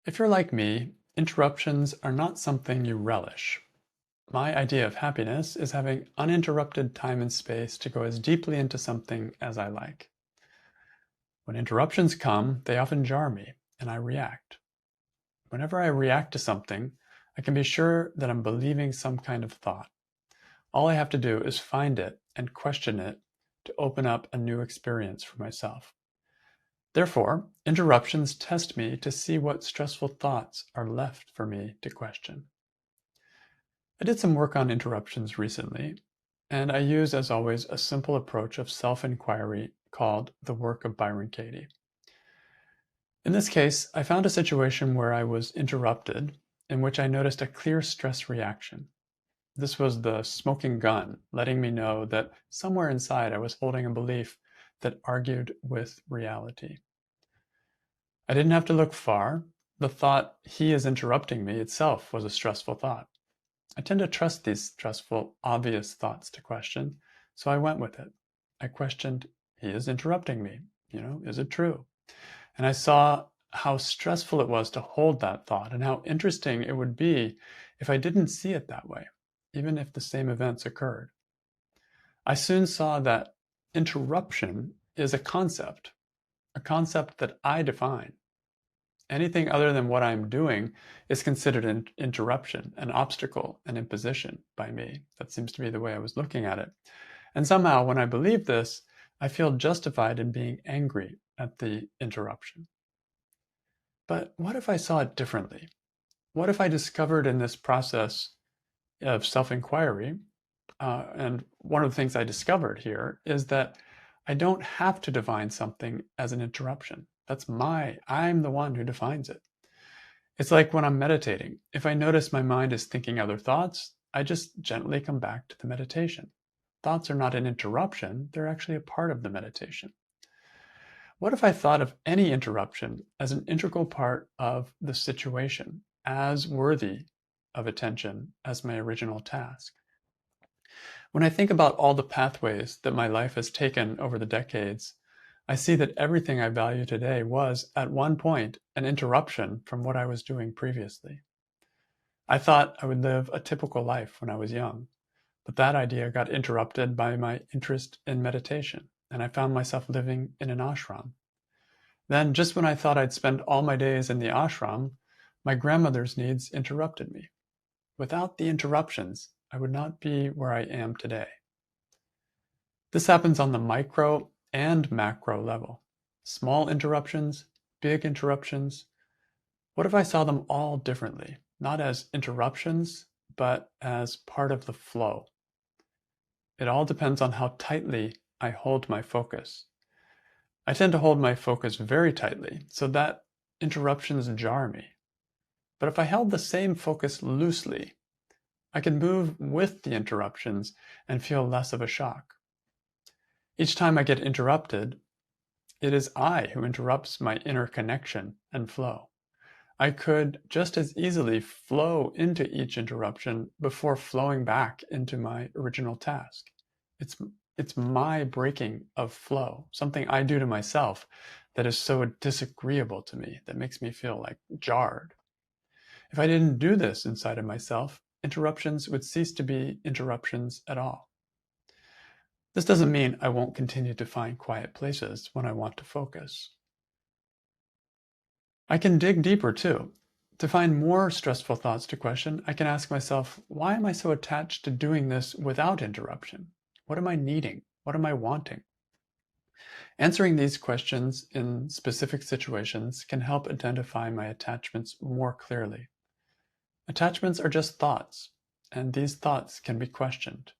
If you're like me, interruptions are not something you relish. My idea of happiness is having uninterrupted time and space to go as deeply into something as I like. When interruptions come, they often jar me, and I react. Whenever I react to something, I can be sure that I'm believing some kind of thought. All I have to do is find it and question it to open up a new experience for myself. Therefore, interruptions test me to see what stressful thoughts are left for me to question. I did some work on interruptions recently, and I use, as always, a simple approach of self-inquiry called the Work of Byron Katie. In this case, I found a situation where I was interrupted in which I noticed a clear stress reaction. This was the smoking gun, letting me know that somewhere inside I was holding a belief that argued with reality. I didn't have to look far. The thought, he is interrupting me, itself was a stressful thought. I tend to trust these stressful, obvious thoughts to question, so I went with it. I questioned, he is interrupting me. Is it true? And I saw how stressful it was to hold that thought and how interesting it would be if I didn't see it that way, even if the same events occurred. I soon saw that interruption is a concept that I define. Anything other than what I'm doing is considered an interruption, an obstacle, an imposition by me. That seems to be the way I was looking at it. And somehow, when I believe this, I feel justified in being angry at the interruption. But what if I saw it differently? What if I discovered in this process of self-inquiry, and one of the things I discovered here is that I don't have to define something as an interruption. I'm the one who defines it. It's like when I'm meditating. If I notice my mind is thinking other thoughts, I just gently come back to the meditation. Thoughts are not an interruption, they're actually a part of the meditation. What if I thought of any interruption as an integral part of the situation, as worthy of attention as my original task? When I think about all the pathways that my life has taken over the decades, I see that everything I value today was, at one point, an interruption from what I was doing previously. I thought I would live a typical life when I was young, but that idea got interrupted by my interest in meditation, and I found myself living in an ashram. Then, just when I thought I'd spend all my days in the ashram, my grandmother's needs interrupted me. Without the interruptions, I would not be where I am today. This happens on the micro and macro level. Small interruptions, big interruptions. What if I saw them all differently? Not as interruptions, but as part of the flow. It all depends on how tightly I hold my focus. I tend to hold my focus very tightly so that interruptions jar me. But if I held the same focus loosely, I can move with the interruptions and feel less of a shock. Each time I get interrupted, it is I who interrupts my inner connection and flow. I could just as easily flow into each interruption before flowing back into my original task. It's my breaking of flow, something I do to myself that is so disagreeable to me, that makes me feel like jarred. If I didn't do this inside of myself, interruptions would cease to be interruptions at all. This doesn't mean I won't continue to find quiet places when I want to focus. I can dig deeper too. To find more stressful thoughts to question, I can ask myself, why am I so attached to doing this without interruption? What am I needing? What am I wanting? Answering these questions in specific situations can help identify my attachments more clearly. Attachments are just thoughts, and these thoughts can be questioned.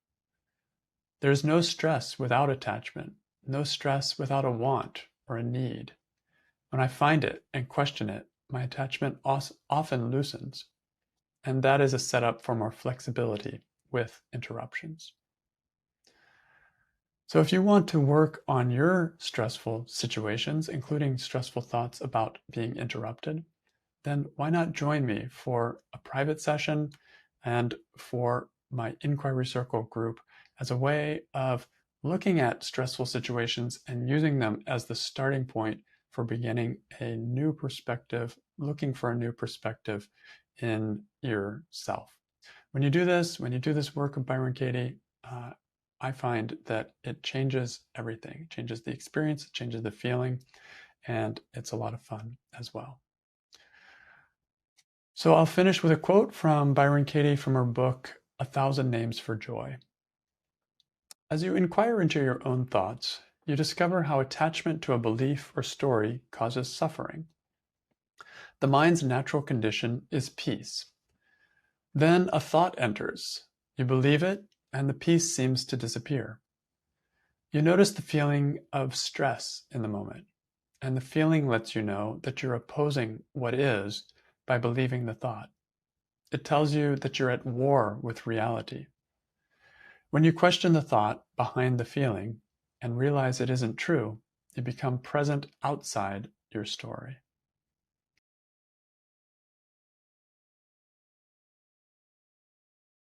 There is no stress without attachment, no stress without a want or a need. When I find it and question it, my attachment often loosens, and that is a setup for more flexibility with interruptions. So if you want to work on your stressful situations, including stressful thoughts about being interrupted, then why not join me for a private session and for my Inquiry Circle group as a way of looking at stressful situations and using them as the starting point for beginning a new perspective looking for a new perspective in yourself. When you do this work of Byron Katie, I find that it changes everything. It changes the experience, it changes the feeling, and it's a lot of fun as well. So I'll finish with a quote from Byron Katie from her book, 1,000 Names for Joy. As you inquire into your own thoughts, you discover how attachment to a belief or story causes suffering. The mind's natural condition is peace. Then a thought enters. You believe it, and the peace seems to disappear. You notice the feeling of stress in the moment, and the feeling lets you know that you're opposing what is by believing the thought. It tells you that you're at war with reality. When you question the thought behind the feeling and realize it isn't true, you become present outside your story.